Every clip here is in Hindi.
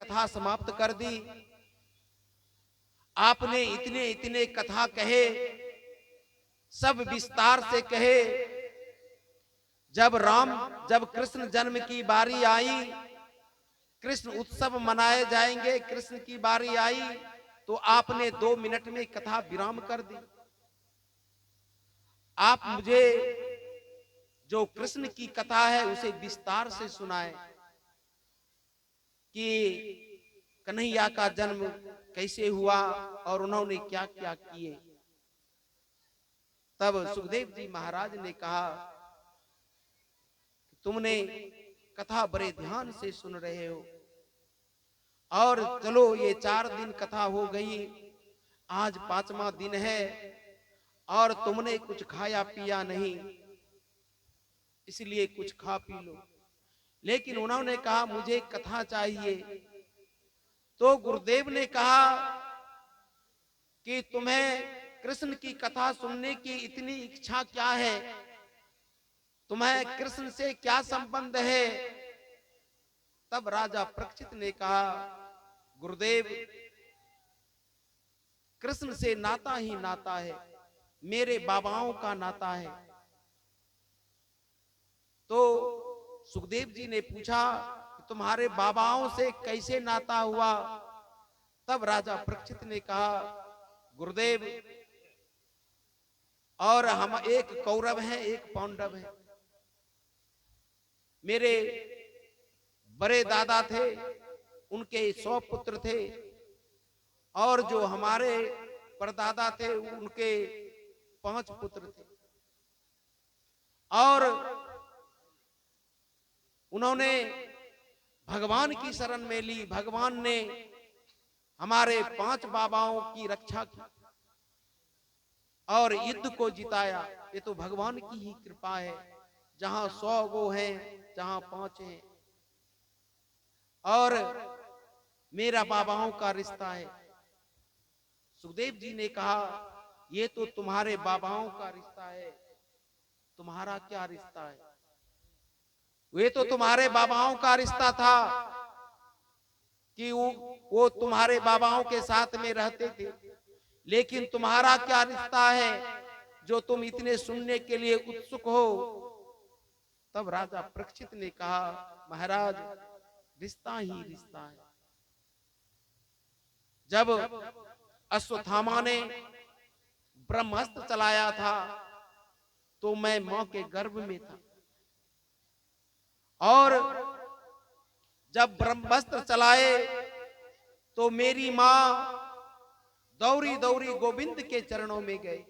कथा समाप्त कर दी। आपने इतने इतने कथा कहे, सब विस्तार से कहे। जब कृष्ण जन्म की बारी आई, कृष्ण उत्सव मनाए जाएंगे, कृष्ण की बारी आई, तो आपने 2 मिनट में कथा विराम कर दी। आप मुझे जो कृष्ण की कथा है उसे विस्तार से सुनाए कि कन्हैया का जन्म कैसे हुआ और उन्होंने क्या क्या किए। तब सुखदेव जी महाराज ने कहा, तुमने कथा बड़े ध्यान से सुन रहे हो, और चलो ये 4 दिन कथा हो गई, आज 5वां दिन है और तुमने कुछ खाया पिया नहीं, इसलिए कुछ खा पी लो। लेकिन उन्होंने कहा मुझे कथा चाहिए। तो गुरुदेव ने कहा कि तुम्हें कृष्ण की कथा सुनने की इतनी इच्छा क्या है, तुम्हें कृष्ण से क्या संबंध है। तब राजा परीक्षित ने कहा, गुरुदेव, कृष्ण से नाता ही नाता है, मेरे बाबाओं का नाता है। तो सुखदेव जी ने पूछा, तुम्हारे बाबाओं से कैसे नाता हुआ। तब राजा परीक्षित ने कहा, गुरुदेव, और हम एक कौरव है एक पांडव है। मेरे बड़े दादा थे, उनके 100 पुत्र थे, और जो हमारे परदादा थे उनके 5 पुत्र थे। और उन्होंने भगवान की शरण में ली, भगवान ने हमारे 5 बाबाओं की रक्षा की और युद्ध को जिताया। ये तो भगवान की ही कृपा है, जहां 100 वो हैं, जहां 5 हैं। और मेरा बाबाओं का रिश्ता है। सुखदेव जी ने कहा, ये तो तुम्हारे बाबाओं का रिश्ता है, तुम्हारा क्या रिश्ता है। वे तो तुम्हारे बाबाओं का रिश्ता था कि वो तुम्हारे बाबाओं के साथ में रहते थे, लेकिन तुम्हारा क्या रिश्ता है जो तुम इतने सुनने के लिए उत्सुक हो। तब राजा परीक्षित ने कहा, महाराज, रिश्ता ही रिश्ता है। जब अश्वत्थामा ने ब्रह्मास्त्र चलाया था तो मैं मां के गर्भ में था, और जब ब्रह्मास्त्र चलाए तो मेरी मां दौड़ी दौड़ी गोविंद के चरणों में गए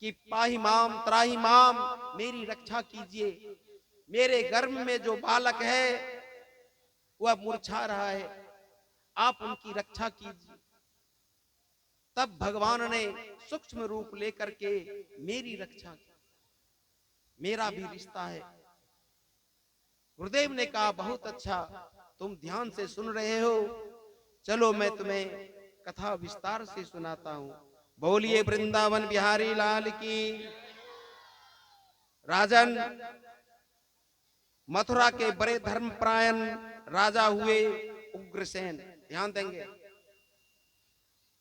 कि पाही माम त्राही माम, मेरी रक्षा कीजिए, मेरे गर्भ में जो बालक है वह मूर्छा रहा है, आप उनकी रक्षा कीजिए। तब भगवान ने सूक्ष्म रूप लेकर के मेरी रक्षा की। मेरा भी रिश्ता है। गुरुदेव ने कहा, बहुत अच्छा, तुम ध्यान से सुन रहे हो, चलो मैं तुम्हें कथा विस्तार से सुनाता हूं। बोलिए वृंदावन बिहारी लाल की। राजन, मथुरा के बड़े धर्मपरायण राजा हुए उग्रसेन। ध्यान देंगे,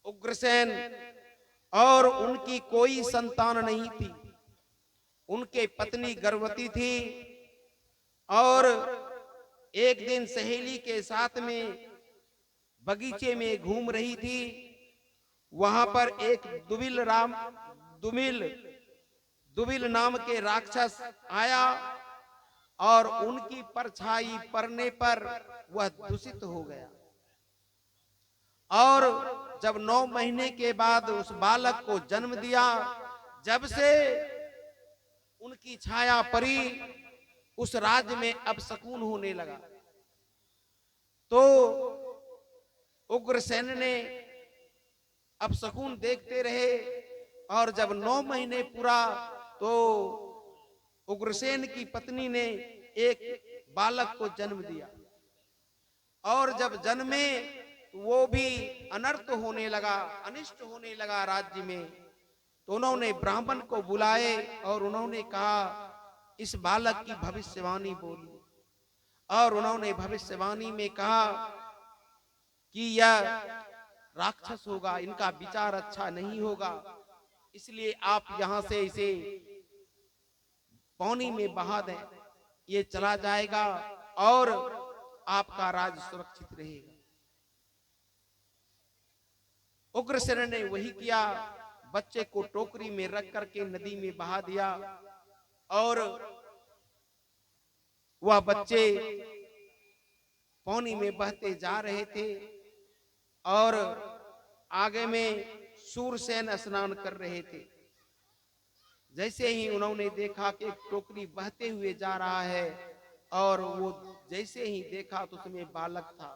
उग्रसेन, और उनकी कोई संतान नहीं थी। उनके पत्नी गर्भवती थी, और एक दिन सहेली के साथ में बगीचे में घूम रही थी। वहां पर एक दुबिल नाम के राक्षस आया, और उनकी परछाई पड़ने पर वह दूषित हो गया। और जब 9 महीने के बाद उस बालक को जन्म दिया, जब से उनकी छाया पड़ी, उस राज्य में अपशकुन होने लगा। तो उग्रसेन ने अपशकुन देखते रहे, और जब 9 महीने पूरा तो उग्रसेन की पत्नी ने एक बालक को जन्म दिया, और जब जन्मे वो भी अनर्थ होने लगा, अनिष्ट होने लगा राज्य में। तो उन्होंने ब्राह्मण को बुलाए और उन्होंने कहा, इस बालक की भविष्यवाणी बोलिए। और उन्होंने भविष्यवाणी में कहा कि यह राक्षस होगा, इनका विचार अच्छा नहीं होगा, इसलिए आप यहां से इसे पानी में बहा दें, ये चला जाएगा और आपका राज सुरक्षित रहेगा। उग्रसेन ने वही किया, बच्चे को टोकरी में रख करके नदी में बहा दिया और वह बच्चे पानी में बहते जा रहे थे और आगे में शूरसेन स्नान कर रहे थे। जैसे ही उन्होंने देखा कि एक टोकरी बहते हुए जा रहा है और वो जैसे ही देखा तो उसमें बालक था,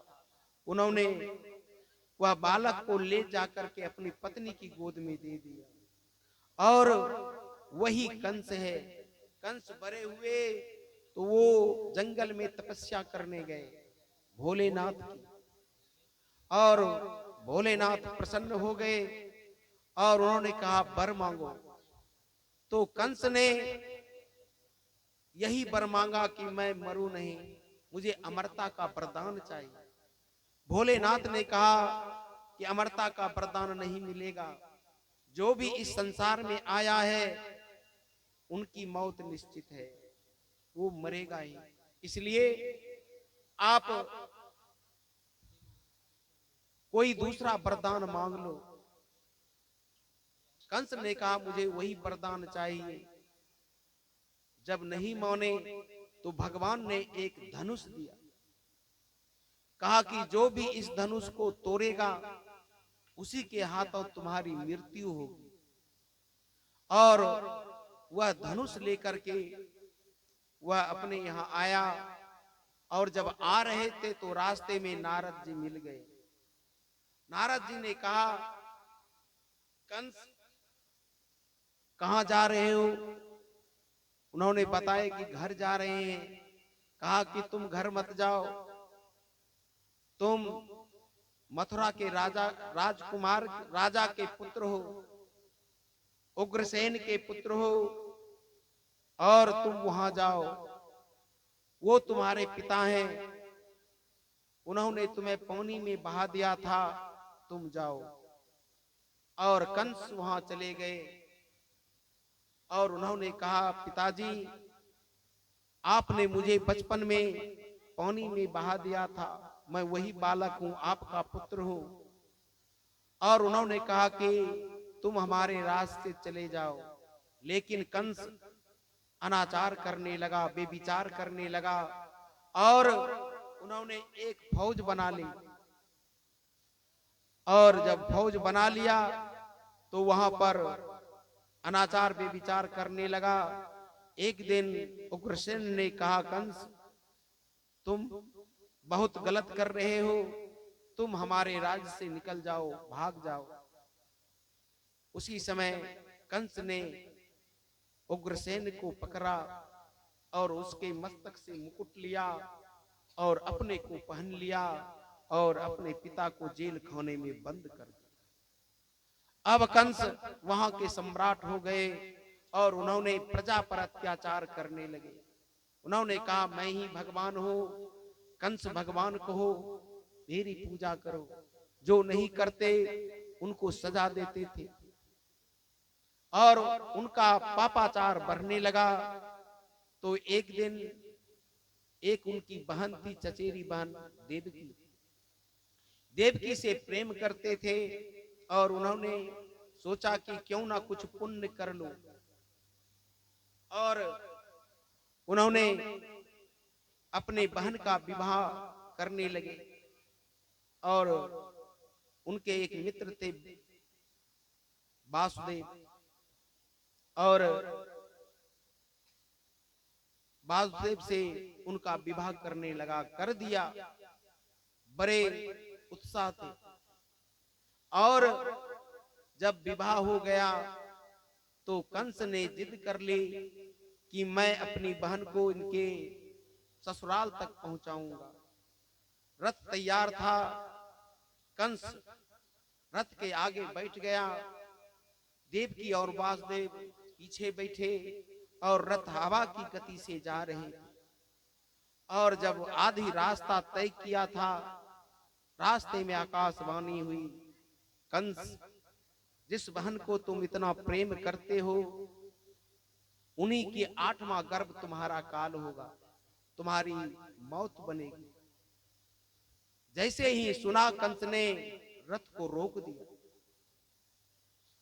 उन्होंने वह बालक को ले जाकर के अपनी पत्नी की गोद में दे दिया और वही कंस है। कंस बड़े हुए तो वो जंगल में तपस्या करने गए भोलेनाथ की, और भोलेनाथ प्रसन्न हो गए और उन्होंने कहा वर मांगो। तो कंस ने यही वर मांगा कि मैं मरूं नहीं, मुझे अमरता का वरदान चाहिए। भोलेनाथ ने कहा कि अमरता का वरदान नहीं मिलेगा, जो भी इस संसार में आया है उनकी मौत निश्चित है, वो मरेगा ही, इसलिए आप कोई दूसरा वरदान मांग लो। कंस ने कहा मुझे वही वरदान चाहिए। जब नहीं माने तो भगवान ने एक धनुष दिया, कहा कि जो भी इस धनुष को तोड़ेगा उसी के हाथों तुम्हारी मृत्यु होगी। और वह धनुष लेकर के वह अपने यहाँ आया और जब आ रहे थे तो रास्ते में नारद जी मिल गए। नारद जी ने कहा कंस कहां जा रहे हो? उन्होंने बताया कि घर जा रहे हैं। कहा कि तुम घर मत जाओ, तुम मथुरा के राजकुमार राजा के पुत्र हो, उग्रसेन के पुत्र हो और तुम वहां जाओ, वो तुम्हारे पिता हैं, उन्होंने तुम्हें पानी में बहा दिया था, तुम जाओ। और कंस वहां चले गए और उन्होंने कहा पिताजी आपने मुझे बचपन में पानी में बहा दिया था, मैं वही बालक हूं, आपका पुत्र हूं। और उन्होंने कहा कि तुम हमारे रास्ते चले जाओ। लेकिन कंस अनाचार करने लगा, बेविचार करने लगा और उन्होंने एक फौज बना ली। और जब फौज बना लिया तो वहां पर अनाचार बेविचार करने लगा। एक दिन उग्रसेन ने कहा कंस तुम बहुत गलत कर रहे हो, तुम हमारे राज्य से निकल जाओ, भाग जाओ। उसी समय कंस ने उग्रसेन को पकड़ा और उसके मस्तक से मुकुट लिया और अपने को पहन लिया और अपने पिता को जेल खाने में बंद कर दिया। अब कंस वहां के सम्राट हो गए और उन्होंने प्रजा पर अत्याचार करने लगे। उन्होंने कहा मैं ही भगवान हूं, कंस भगवान को हो, मेरी पूजा करो। जो नहीं करते उनको सजा देते थे और उनका पापाचार बढ़ने लगा। तो एक दिन एक उनकी बहन थी, चचेरी बहन देवकी, देवकी से प्रेम करते थे और उन्होंने सोचा कि क्यों ना कुछ पुण्य कर लो। और उन्होंने अपने बहन का विवाह करने लगे। और उनके एक मित्र थे वासुदेव, और वासुदेव से उनका विवाह करने लगा, कर दिया। बड़े उत्साह थे। और जब विवाह हो गया तो कंस ने जिद कर ली कि मैं अपनी बहन को इनके ससुराल तक पहुंचाऊंगा। रथ तैयार था, कंस रथ के आगे बैठ गया, देवकी और वासुदेव पीछे बैठे और रथ हवा की गति से जा रहे थे। और जब आधी रास्ता तय किया था, रास्ते में आकाशवाणी हुई, कंस, जिस बहन को तुम इतना प्रेम करते हो, उन्हीं की 8वां गर्भ तुम्हारा काल होगा, तुम्हारी मौत बनेगी। जैसे ही सुना, कंस ने रथ को रोक दिया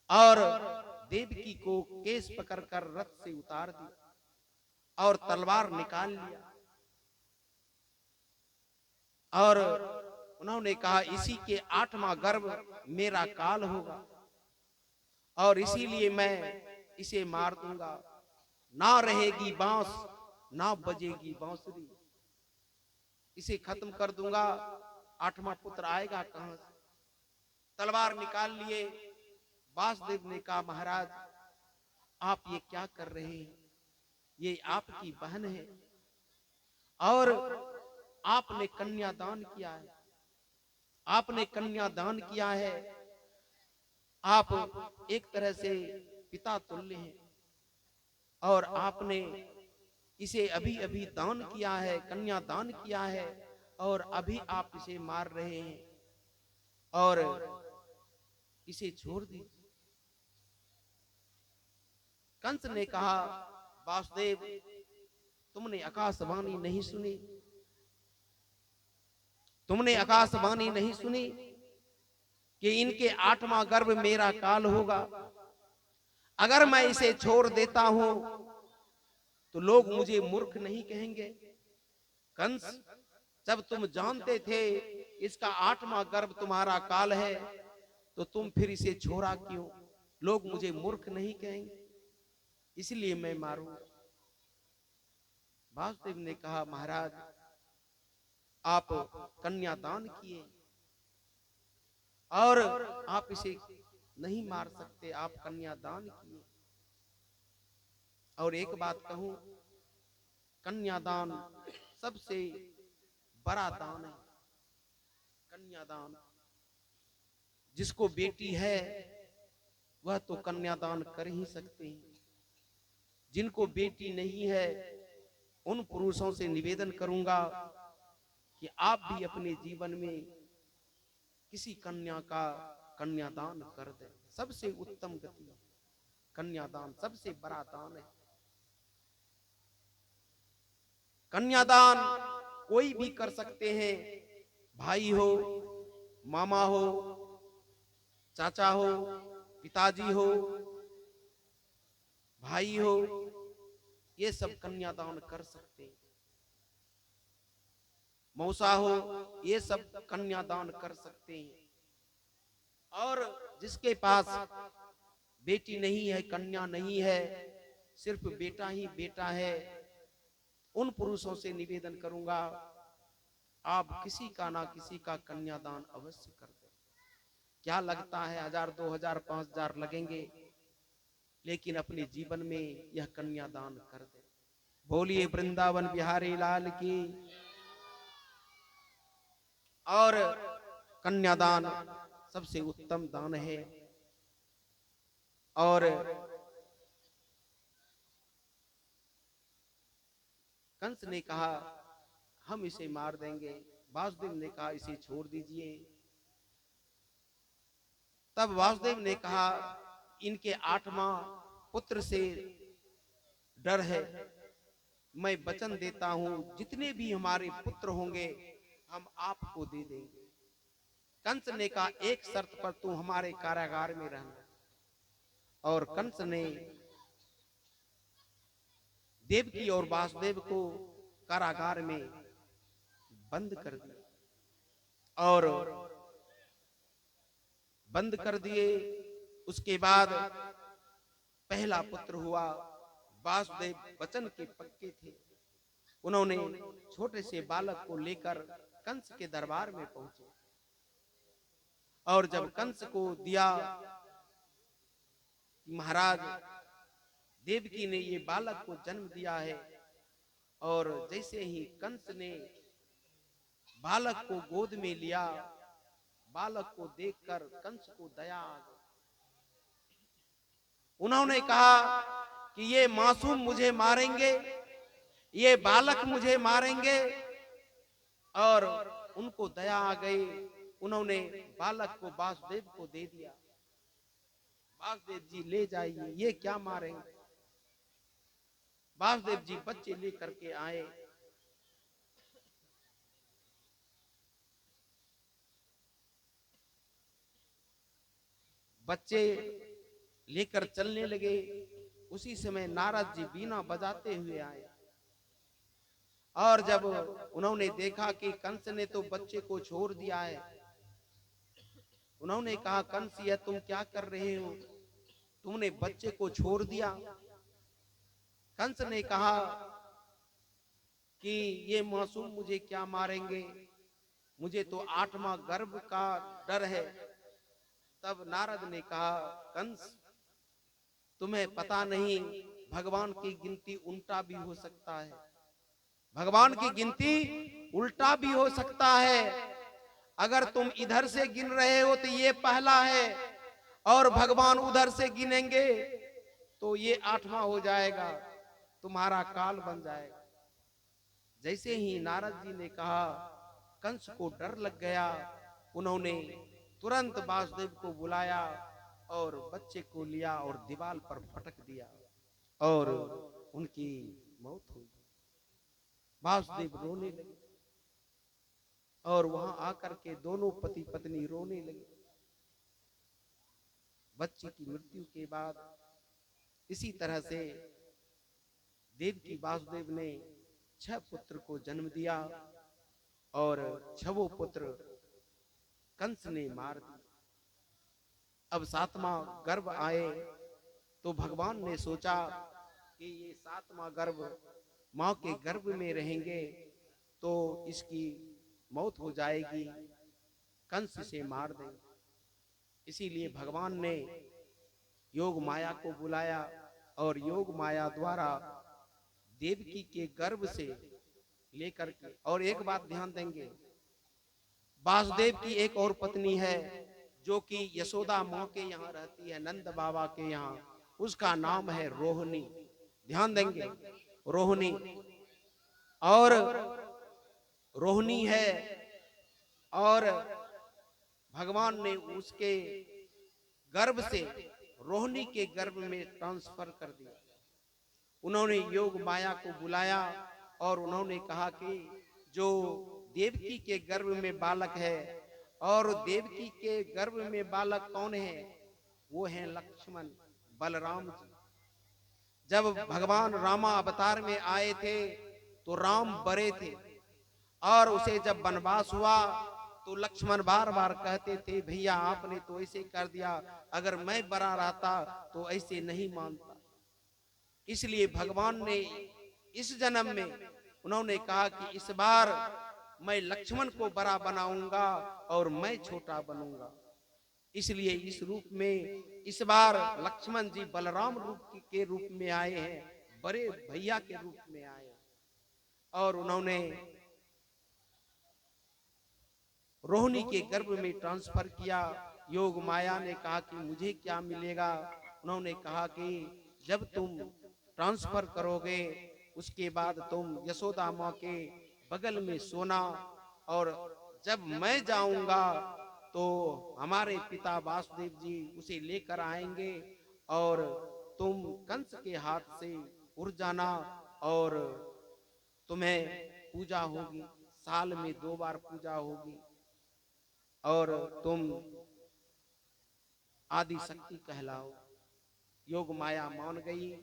और देवकी को केस पकड़कर रथ से उतार दिया और तलवार निकाल लिया। और उन्होंने कहा, इसी के 8वां गर्भ मेरा काल होगा और इसीलिए मैं इसे मार दूंगा। ना रहेगी बांस, ना बजेगी बांसुरी, इसे खत्म कर दूंगा। 8वां पुत्र आएगा कहां से? तलवार निकाल लिए। वासुदेव ने कहा, महाराज आप ये क्या कर रहे हैं? ये आपकी बहन है और आपने कन्यादान किया है, आपने कन्यादान किया है। आप एक तरह से पिता तुल्य हैं और आपने इसे अभी अभी दान किया है, कन्यादान किया है, और अभी आप इसे मार रहे हैं और इसे छोड़ दीजिए। कंस ने कहा, वासुदेव तुमने आकाशवाणी नहीं सुनी? तुमने आकाशवाणी नहीं सुनी कि इनके 8वां गर्भ मेरा काल होगा? अगर मैं इसे छोड़ देता हूं तो लोग मुझे मूर्ख नहीं कहेंगे? कंस, जब तुम जानते थे इसका 8वां गर्भ तुम्हारा काल है तो तुम फिर इसे छोड़ा क्यों? लोग मुझे मूर्ख नहीं कहेंगे, इसलिए मैं मारूंगा। वासुदेव ने कहा, महाराज आप कन्यादान किए और आप इसे नहीं मार सकते, आप कन्यादान किए। और एक बात कहूं, कन्यादान सबसे बड़ा दान है। कन्यादान, जिसको बेटी है वह तो कन्यादान कर ही सकते हैं। जिनको बेटी नहीं है, उन पुरुषों से निवेदन करूंगा कि आप भी अपने जीवन में किसी कन्या का कन्यादान कर दें। सबसे उत्तम गति कन्यादान, सबसे बड़ा दान है। कन्यादान कोई भी कर सकते हैं, भाई हो, मामा हो, चाचा हो, पिताजी हो, भाई हो, ये सब कन्यादान कर सकते हैं। मौसा हो, ये सब कन्यादान कर सकते हैं। और जिसके पास बेटी नहीं है, कन्या नहीं है, सिर्फ बेटा ही बेटा है, उन पुरुषों से निवेदन करूंगा आप किसी का ना किसी का कन्यादान अवश्य कर दें। क्या लगता है 1000, 2000, 5000 लगेंगे, लेकिन अपने जीवन में यह कन्यादान कर दें। बोलिए वृंदावन बिहारी लाल की। और कन्यादान सबसे उत्तम दान है। और कंस ने कहा, हम इसे मार देंगे। वासुदेव ने कहा, इसे छोड़ दीजिए। तब वासुदेव ने कहा, इनके 8वां पुत्र से डर है, मैं वचन देता हूं जितने भी हमारे पुत्र होंगे हम आपको दे देंगे। कंस ने कहा, एक शर्त पर तू हमारे कारागार में रहना। और कंस ने देवकी और वासुदेव को कारागार में बंद कर दिया और बंद कर दिए। उसके बाद पहला पुत्र हुआ। वासुदेव वचन के पक्के थे। उन्होंने छोटे से बालक को लेकर कंस के दरबार में पहुंचे और जब कंस को दिया, महाराज देवकी ने ये बालक को जन्म दिया है, और जैसे ही कंस ने बालक को गोद में लिया, बालक को देखकर कंस को दया आ गई। उन्होंने कहा कि ये मासूम मुझे मारेंगे, ये बालक मुझे मारेंगे। और उनको दया आ गई, उन्होंने बालक को वासुदेव को दे दिया। वासुदेव जी ले जाइए, ये क्या मारेंगे। वासुदेव जी बच्चे लेकर के आए। बच्चे लेकर चलने लगे। उसी समय नारद जी बीना बजाते हुए आए। और जब उन्होंने देखा कि कंस ने तो बच्चे को छोड़ दिया है, उन्होंने कहा, कंस यह तुम क्या कर रहे हो, तुमने बच्चे को छोड़ दिया। कंस ने कहा कि ये मासूम मुझे क्या मारेंगे, मुझे तो 8वां गर्भ का डर है। तब नारद ने कहा, कंस तुम्हें पता नहीं, भगवान की गिनती उल्टा भी हो सकता है। भगवान की गिनती उल्टा भी हो सकता है। अगर तुम इधर से गिन रहे हो तो ये पहला है, और भगवान उधर से गिनेंगे तो ये 8वां हो जाएगा, तुम्हारा काल बन जाएगा। जैसे ही नारद जी ने कहा, कंस को डर लग गया। उन्होंने तुरंत वासुदेव को बुलाया और बच्चे को लिया और दीवार पर पटक दिया और उनकी मौत हुई। वासुदेव रोने लगे और वहां आकर के दोनों पति पत्नी रोने लगे। बच्चे की मृत्यु के बाद इसी तरह से देवकी वासुदेव ने 6 पुत्र को जन्म दिया और 6 पुत्र कंस ने मार दिए। अब 7वां गर्भ आए तो भगवान ने सोचा कि ये 7वां गर्भ मां के गर्भ में रहेंगे तो इसकी मौत हो जाएगी, कंस से मार देंगे। इसीलिए भगवान ने योग माया को बुलाया और योग माया द्वारा देवकी के गर्भ से लेकर के, और एक बात ध्यान देंगे, वासुदेव की एक और पत्नी है जो कि यशोदा मां के यहाँ रहती है, नंद बाबा के यहाँ, उसका नाम है रोहिणी। ध्यान देंगे, रोहिणी। और रोहिणी है और भगवान ने उसके गर्भ से रोहिणी के गर्भ में ट्रांसफर कर दिया। उन्होंने योग माया को बुलाया और उन्होंने कहा कि जो देवकी के गर्भ में बालक है, और देवकी के गर्भ में बालक कौन है, वो है लक्ष्मण, बलराम जी। जब भगवान रामा अवतार में आए थे तो राम बड़े थे, और उसे जब वनवास हुआ तो लक्ष्मण बार बार कहते थे, भैया आपने तो ऐसे कर दिया, अगर मैं बड़ा रहता तो ऐसे नहीं मानता। इसलिए भगवान ने इस जन्म में उन्होंने कहा कि इस बार मैं लक्ष्मण को बड़ा बनाऊंगा और मैं छोटा बनूंगा। इसलिए इस रूप में इस बार लक्ष्मण जी बलराम के रूप में आए हैं, बड़े भैया के रूप में आए हैं। और उन्होंने रोहिणी के गर्भ में ट्रांसफर किया। योग माया ने कहा कि मुझे क्या मिलेगा। उन्होंने कहा कि जब तुम ट्रांसफर करोगे उसके बाद तुम यशोदा माँ के बगल में सोना, और जब मैं जाऊंगा तो हमारे पिता वासुदेव जी उसे लेकर आएंगे और तुम कंस के हाथ से उड़ जाना और तुम्हें पूजा होगी, साल में 2 बार पूजा होगी और तुम आदि शक्ति कहलाओ। योग माया मान गई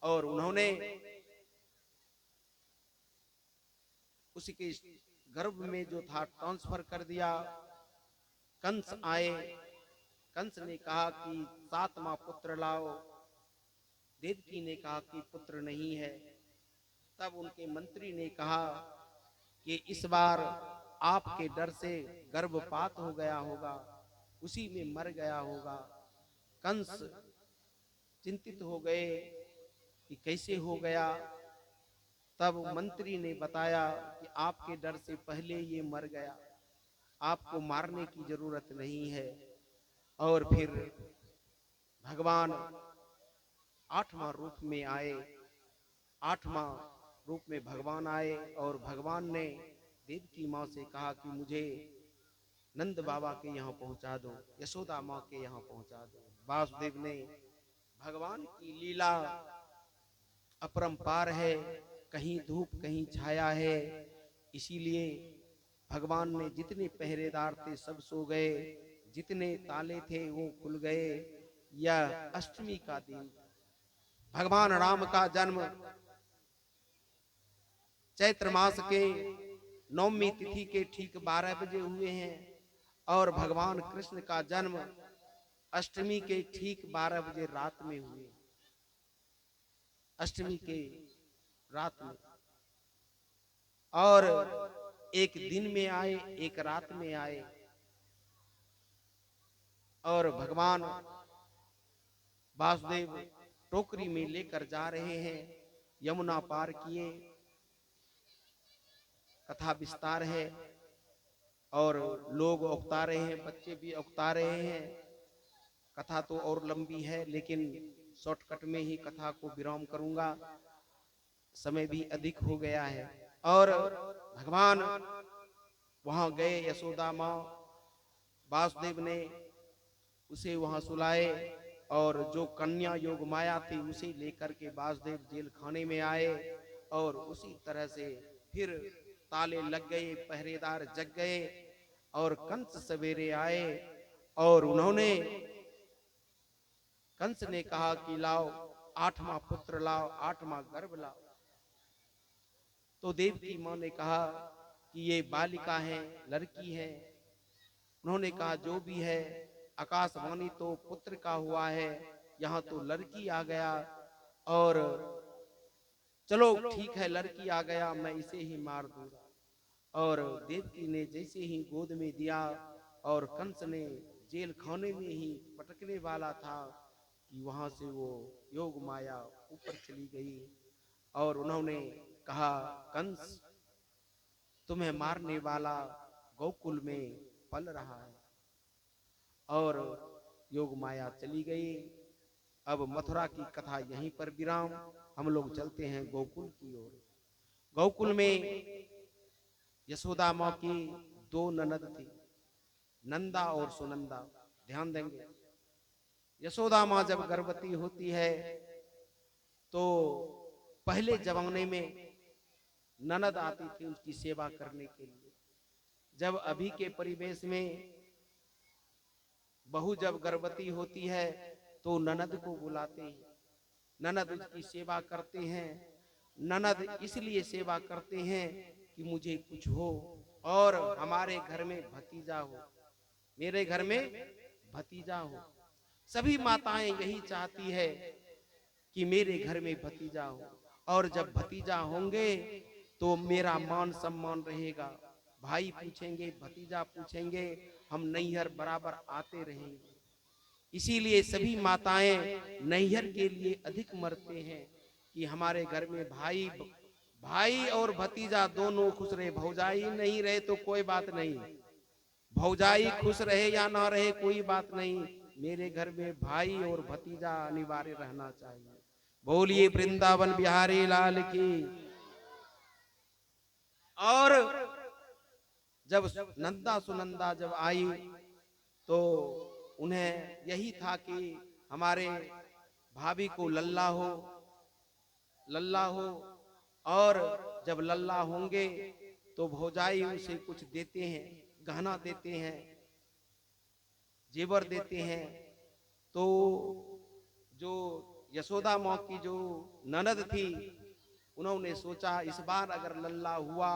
और उन्होंने उसके गर्भ में जो था ट्रांसफर कर दिया। कंस आए, कंस ने कहा कि 7वां पुत्र लाओ। देवकी ने कहा कि पुत्र नहीं है। तब उनके मंत्री ने कहा कि इस बार आपके डर से गर्भपात हो गया होगा, उसी में मर गया होगा। कंस चिंतित हो गए कि कैसे हो गया। तब मंत्री ने बताया कि आपके डर से पहले ये मर गया, आपको मारने की जरूरत नहीं है। और फिर भगवान 8वां रूप में आए, 8वां रूप में भगवान आए और भगवान ने देवकी माँ से कहा कि मुझे नंद बाबा के यहाँ पहुंचा दो, यशोदा माँ के यहाँ पहुंचा दो। वासुदेव ने, भगवान की लीला अपरंपार है, कहीं धूप कहीं छाया है, इसीलिए भगवान ने जितने पहरेदार थे सब सो गए, जितने ताले थे वो खुल गए। यह अष्टमी का दिन, भगवान राम का जन्म चैत्र मास के नवमी तिथि के ठीक 12 बजे हुए हैं और भगवान कृष्ण का जन्म अष्टमी के ठीक 12 बजे रात में हुए, अष्टमी के रात में। और एक दिन में आए, एक रात में आए। और भगवान वासुदेव टोकरी में लेकर जा रहे हैं, यमुना पार किए। कथा विस्तार है और लोग उकता रहे हैं, बच्चे भी उकता रहे हैं। कथा तो और लंबी है, लेकिन शॉर्टकट में ही कथा को विराम करूंगा, समय भी अधिक हो गया है। और भगवान वहां गए, यशोदा माँ, वासुदेव ने उसे वहां सुलाए और जो कन्या योग माया थी उसे लेकर के वासुदेव जेल खाने में आए। और उसी तरह से फिर ताले लग गए, पहरेदार जग गए और कंस सवेरे आए और उन्होंने, कंस ने कहा कि लाओ 8वां पुत्र लाओ, 8वां गर्भ लाओ। तो देवकी माँ ने कहा कि ये बालिका है, लड़की है। उन्होंने कहा जो भी है, आकाशवाणी तो पुत्र का हुआ है, यहाँ तो लड़की आ गया, और चलो ठीक है लड़की आ गया, मैं इसे ही मार दूंगा। और देवकी ने जैसे ही गोद में दिया और कंस ने जेल खाने में ही पटकने वाला था कि वहां से वो योग माया ऊपर चली गई और उन्होंने कहा कंस तुम्हें मारने वाला गोकुल में पल रहा है। और योग माया चली गई। अब मथुरा की कथा यहीं पर विराम, हम लोग चलते हैं गोकुल की ओर। गोकुल में यशोदा माँ की 2 ननद थी, नंदा और सुनंदा। ध्यान देंगे, यशोदा माँ जब गर्भवती होती है तो पहले जमाने में ननद आती थी उसकी सेवा करने के लिए। जब अभी के परिवेश में बहू जब गर्भवती होती है तो ननद को बुलाते हैं, ननद उसकी सेवा करते हैं। ननद इसलिए सेवा करते हैं कि मुझे कुछ हो और हमारे घर में भतीजा हो, मेरे घर में भतीजा हो। सभी माताएं यही चाहती है कि मेरे घर में भतीजा हो, और जब भतीजा होंगे तो मेरा मान सम्मान रहेगा। भाई पूछेंगे, भतीजा पूछेंगे, हम नैहर बराबर आते रहेंगे। इसीलिए सभी माताएं नैहर के लिए अधिक मरते हैं कि हमारे घर में भाई और भतीजा दोनों खुश रहे। भौजाई नहीं रहे तो कोई बात नहीं, भौजाई खुश रहे या ना रहे कोई बात नहीं, मेरे घर में भाई और भतीजा अनिवार्य रहना चाहिए। बोलिए वृंदावन बिहारी लाल की। और जब नंदा सुनंदा जब आई तो उन्हें यही था कि हमारे भाभी को लल्ला हो, लल्ला हो। और जब लल्ला होंगे तो भौजाई उसे कुछ देते हैं, गहना देते हैं, जेवर देते हैं। तो जो यशोदा माँ की जो ननद थी उन्होंने सोचा इस बार अगर लल्ला हुआ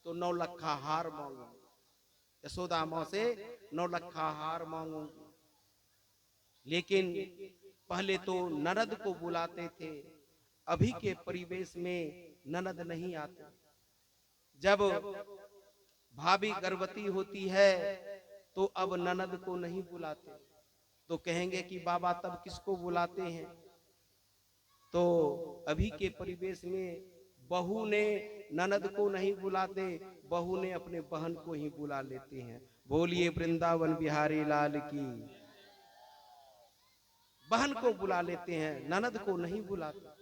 तो 9 लखा हार मांगूंगी, यशोदा माँ से 9 लखा हार मांगूंगी। लेकिन पहले तो ननद को बुलाते थे, अभी के परिवेश में ननद नहीं आते। जब भाभी गर्भवती होती है तो अब ननद को नहीं बुलाते, तो कहेंगे कि बाबा तब किसको बुलाते हैं। तो अभी के परिवेश में बहू ने ननद को नहीं बुलाते, बहू ने अपने बहन को ही बुला लेते हैं। बोलिए वृंदावन बिहारी लाल की। बहन को बुला लेते हैं, ननद को नहीं बुलाते।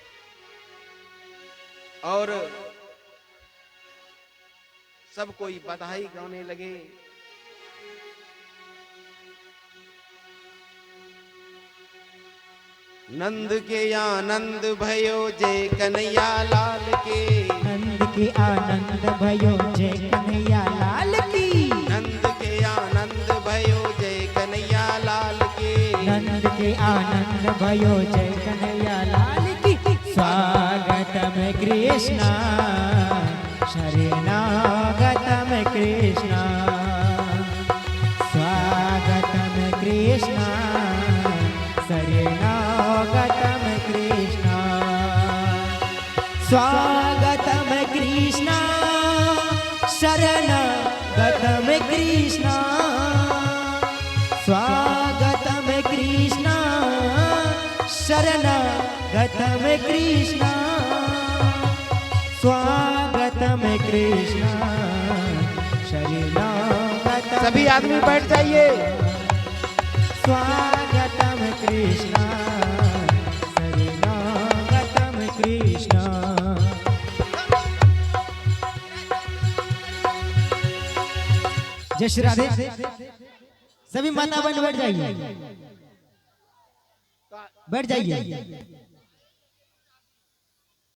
और सब कोई बधाई गाने लगे। नंद के आनंद भयो जय कन्हैया लाल के। नंद के आनंद भयो जय कन्हैया लाल की। नंद के आनंद भयो जय कन्हैया लाल के। नंद के आनंद भयो जय कन्हैया लाल की। स्वागतम कृष्णा शरणागतम कृष्णा। स्वागतम कृष्णा शरणागतम कृष्णा। स्वागतम कृष्णा शरणागतम कृष्णा। स्वागतम कृष्णा शरणागतम कृष्णा। स्वागतम कृष्णा शरणागतम। सभी आदमी बैठ जाइए। स्वागतम कृष्णा शरणागतम कृष्णा। जय श्री राधे। सभी माता बहन बैठ जाइए, बैठ जाइए।